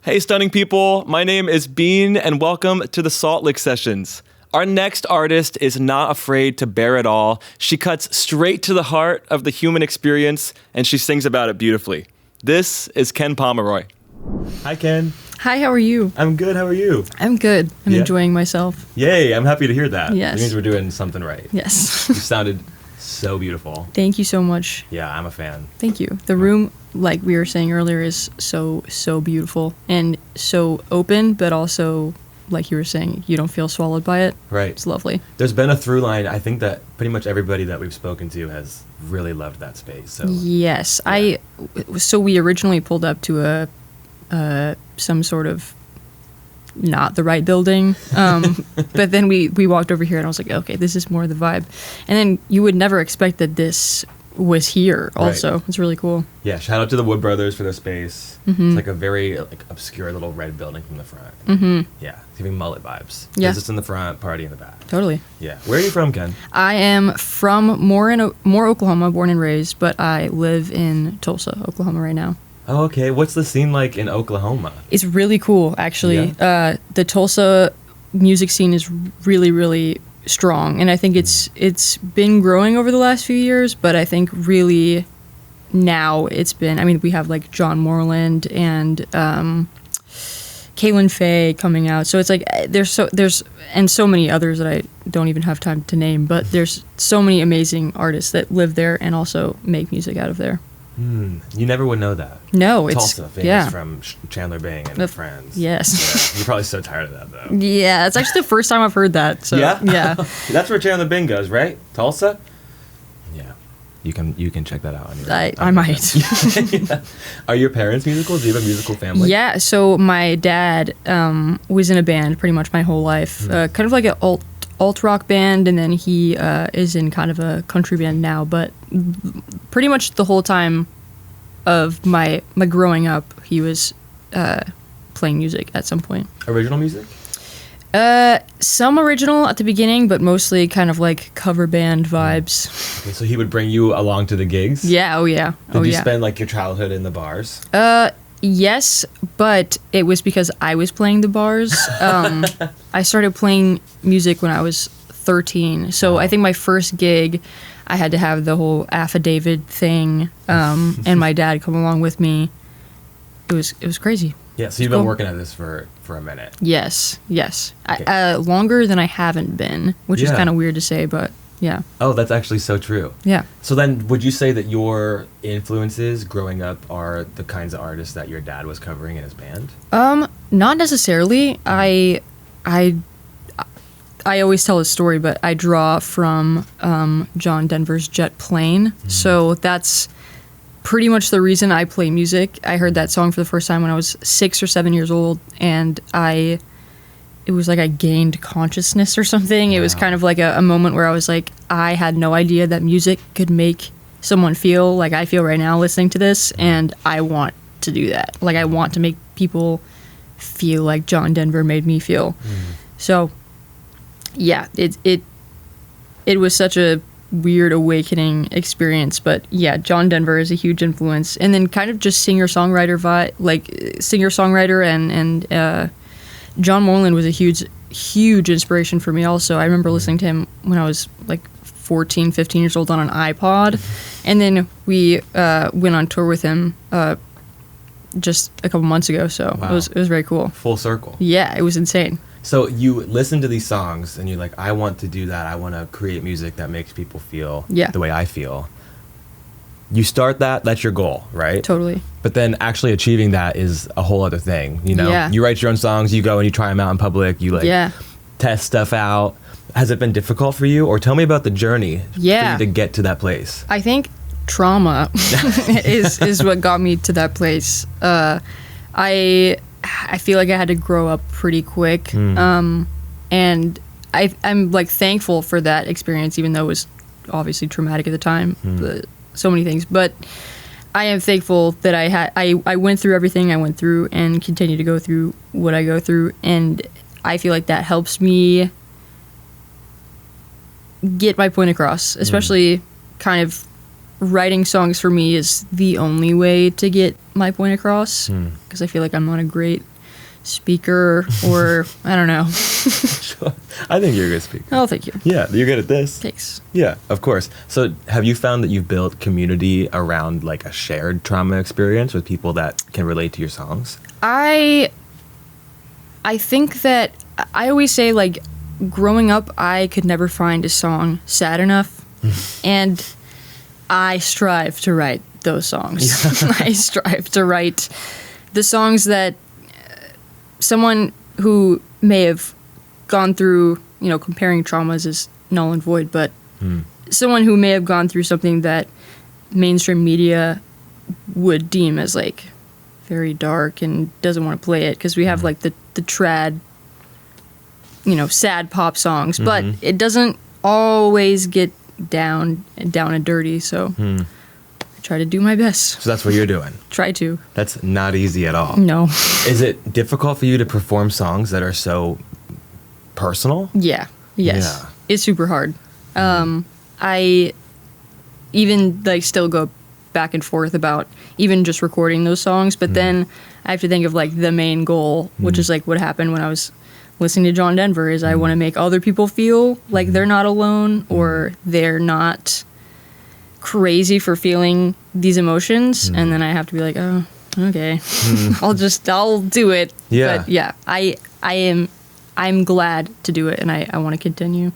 Hey, stunning people. My name is Beane, and welcome to the Salt Lick Sessions. Our next artist is not afraid to bare it all. She cuts straight to the heart of the human experience, and she sings about it beautifully. This is Ken Pomeroy. Hi, Ken. Hi, how are you? I'm good. How are you? I'm good. I'm enjoying myself. Yay, I'm happy to hear that. Yes. It means we're doing something right. Yes. You sounded so beautiful. Thank you so much. Yeah, I'm a fan. Thank you. The room, like we were saying earlier, is so beautiful and so open, but also, like you were saying, you don't feel swallowed by it. Right. It's lovely. There's been a through line. I think that pretty much everybody that we've spoken to has really loved that space. So yes. Yeah. So we originally pulled up to some sort of not the right building, but then we walked over here and I was like, okay, this is more the vibe. And then you would never expect that this was here also. Right. It's really cool. Yeah, shout out to the Wood Brothers for their space. Mm-hmm. It's like a very obscure little red building from the front. Mm-hmm. Yeah, it's giving mullet vibes. Yeah. Business in the front, party in the back. Totally. Yeah. Where are you from, Ken? I am from Moore, Oklahoma, born and raised, but I live in Tulsa, Oklahoma right now. Oh, okay. What's the scene like in Oklahoma? It's really cool, actually. Yeah. The Tulsa music scene is really, really strong, and I think it's been growing over the last few years, but I think really now it's been, I mean, we have like John Moreland and Kaylin Faye coming out, so it's like there's and so many others that I don't even have time to name, but there's so many amazing artists that live there and also make music out of there. You never would know that. No, it's Tulsa, famous from Chandler Bing and Friends. Yes. Yeah. You're probably so tired of that, though. Yeah, it's actually the first time I've heard that. So, yeah? Yeah. That's where Chandler Bing goes, right? Tulsa? Yeah. You can check that out on your I might. Yeah. Are your parents musical? Do you have a musical family? Yeah, so my dad was in a band pretty much my whole life. Kind of like an alt rock band, and then he is in kind of a country band now, but pretty much the whole time of my growing up, he was playing music at some point. Original music? Some original at the beginning, but mostly kind of like cover band vibes. Okay, so he would bring you along to the gigs? Yeah, oh yeah. Did you spend like your childhood in the bars? Yes, but it was because I was playing the bars. I started playing music when I was 13. So I think my first gig, I had to have the whole affidavit thing, and my dad come along with me. It was crazy. Yeah, so you've been working at this for a minute. Yes. Okay. Longer than I haven't been, which is kind of weird to say, but yeah. Oh, that's actually so true. Yeah. So then, would you say that your influences growing up are the kinds of artists that your dad was covering in his band? Not necessarily. I always tell a story, but I draw from John Denver's Jet Plane. So that's pretty much the reason I play music. I heard that song for the first time when I was 6 or 7 years old, and it was like I gained consciousness or something. It was kind of like a moment where I was like, I had no idea that music could make someone feel like I feel right now listening to this, and I want to do that. Like, I want to make people feel like John Denver made me feel. So, yeah, it was such a weird awakening experience, but yeah, John Denver is a huge influence. And then kind of just singer-songwriter and John Moreland was a huge inspiration for me also. I remember listening to him when I was like 14, 15 years old on an iPod. And then we went on tour with him just a couple months ago. So wow. It was very cool. Full circle. Yeah, it was insane. So you listen to these songs and you're like, I want to do that. I want to create music that makes people feel the way I feel. You start that's your goal, right? Totally. But then actually achieving that is a whole other thing, you know? Yeah. You write your own songs, you go and you try them out in public, you test stuff out. Has it been difficult for you? Or tell me about the journey for you to get to that place. I think trauma is what got me to that place. I feel like I had to grow up pretty quick. And I'm like thankful for that experience, even though it was obviously traumatic at the time. So many things, but I am thankful that I went through everything I went through and continue to go through what I go through, and I feel like that helps me get my point across, especially kind of writing songs for me is the only way to get my point across, because I feel like I'm not a great speaker or I don't know. Sure. I think you're a good speaker. Oh, thank you. Yeah, you're good at this. Thanks. Yeah, of course. So have you found that you've built community around like a shared trauma experience with people that can relate to your songs? I think that I always say, like, growing up, I could never find a song sad enough, and I strive to write those songs. I strive to write the songs that someone who may have gone through, you know, comparing traumas is null and void, but someone who may have gone through something that mainstream media would deem as, like, very dark and doesn't want to play it, because we have, like, the trad, you know, sad pop songs, but it doesn't always get down and dirty, so I try to do my best. So that's what you're doing. Try to. That's not easy at all. No. Is it difficult for you to perform songs that are so personal? Yeah. Yes. Yeah. It's super hard. I even, like, still go back and forth about even just recording those songs, but then I have to think of, like, the main goal, which is, like, what happened when I was listening to John Denver, is I want to make other people feel like they're not alone, or they're not crazy for feeling these emotions, and then I have to be like, oh, okay, I'll do it. Yeah. But yeah, I'm glad to do it, and I want to continue.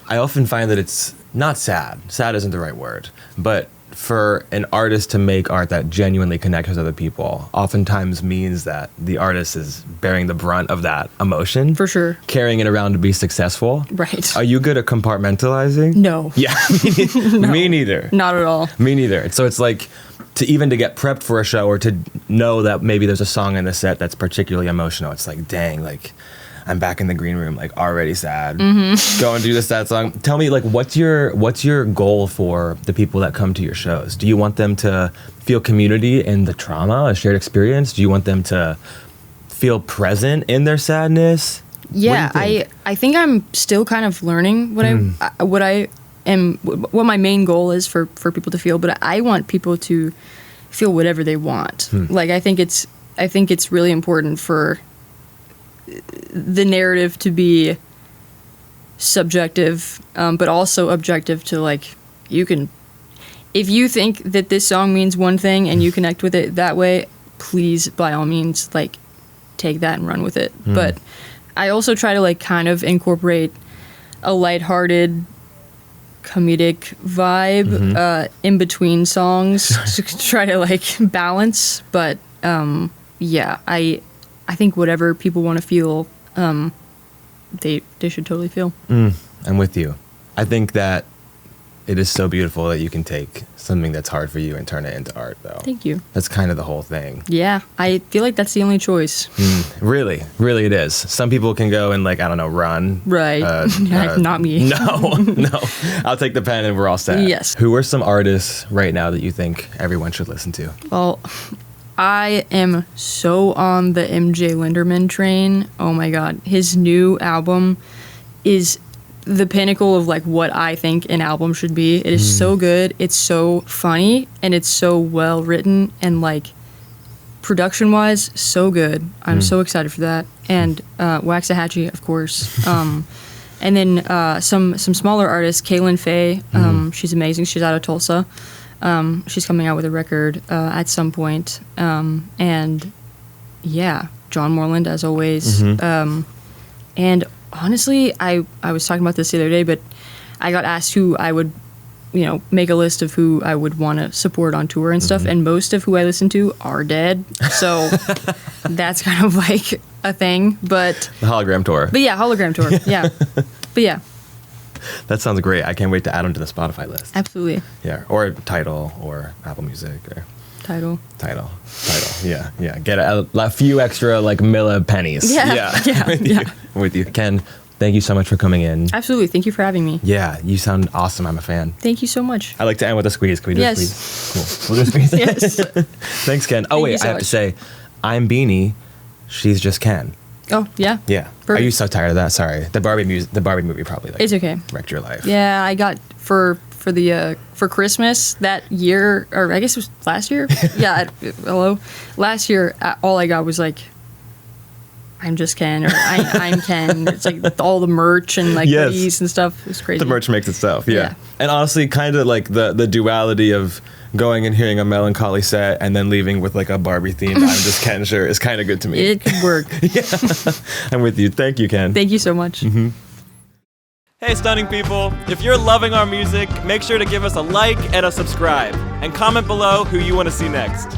I often find that it's not sad. Sad isn't the right word, but for an artist to make art that genuinely connects with other people oftentimes means that the artist is bearing the brunt of that emotion. For sure. Carrying it around to be successful. Right. Are you good at compartmentalizing? No. Yeah. Me neither. Not at all. Me neither. So it's like to get prepped for a show, or to know that maybe there's a song in the set that's particularly emotional. It's like, dang, like I'm back in the green room, like already sad. Go and do the sad song. Tell me, like, what's your goal for the people that come to your shows? Do you want them to feel community in the trauma, a shared experience? Do you want them to feel present in their sadness? Yeah, I think I'm still kind of learning what my main goal is for people to feel, but I want people to feel whatever they want. Like, I think it's really important for the narrative to be subjective, but also objective, to, like, you can, if you think that this song means one thing and you connect with it that way, please, by all means, like, take that and run with it. But I also try to, like, kind of incorporate a lighthearted comedic vibe in between songs to try to, like, balance. But yeah, I think whatever people want to feel, they should totally feel. I'm with you. I think that it is so beautiful that you can take something that's hard for you and turn it into art, though. Thank you. That's kind of the whole thing. Yeah, I feel like that's the only choice. Really, really it is. Some people can go and, like, I don't know, run. Right. Not me. No. I'll take the pen and we're all set. Yes. Who are some artists right now that you think everyone should listen to? Well, I am so on the MJ Linderman train. Oh my god. His new album is the pinnacle of, like, what I think an album should be. It is so good. It's so funny, and it's so well written, and, like, production wise, so good. I'm so excited for that. And Waxahachie, of course. And then some smaller artists, Kaylin Faye. She's amazing. She's out of Tulsa. She's coming out with a record at some point. And yeah, John Moreland, as always. And honestly, I was talking about this the other day, but I got asked who I would, you know, make a list of who I would want to support on tour and stuff, and most of who I listen to are dead. So that's kind of like a thing. But The hologram tour. But yeah, hologram tour. Yeah. But yeah. That sounds great. I can't wait to add them to the Spotify list. Absolutely. Yeah, or Tidal, or Apple Music, or Tidal. Yeah. Get a few extra, like, Milla pennies. Yeah. I'm with you. Ken, thank you so much for coming in. Absolutely. Thank you for having me. Yeah, you sound awesome. I'm a fan. Thank you so much. I like to end with a squeeze. Can we do a squeeze? Cool. We'll do a squeeze. Yes. Thanks, Ken. Oh, wait, I have to say, I'm Beanie. She's just Ken. Oh, yeah. Yeah. Perfect. Are you so tired of that? Sorry. The Barbie movie probably, like, It's okay. wrecked your life. Yeah, I got for Christmas that year, or I guess it was last year. Yeah, hello. Last year, all I got was, like, I'm just Ken, or I'm Ken. It's like all the merch and like Yes. hoodies and stuff. It's crazy. The merch makes itself, yeah. Yeah. And honestly, kind of like the duality of going and hearing a melancholy set and then leaving with like a Barbie themed I'm just Ken shirt is kind of good to me. It could work. I'm with you. Thank you, Ken. Thank you so much. Hey, stunning people. If you're loving our music, make sure to give us a like and a subscribe. And comment below who you want to see next.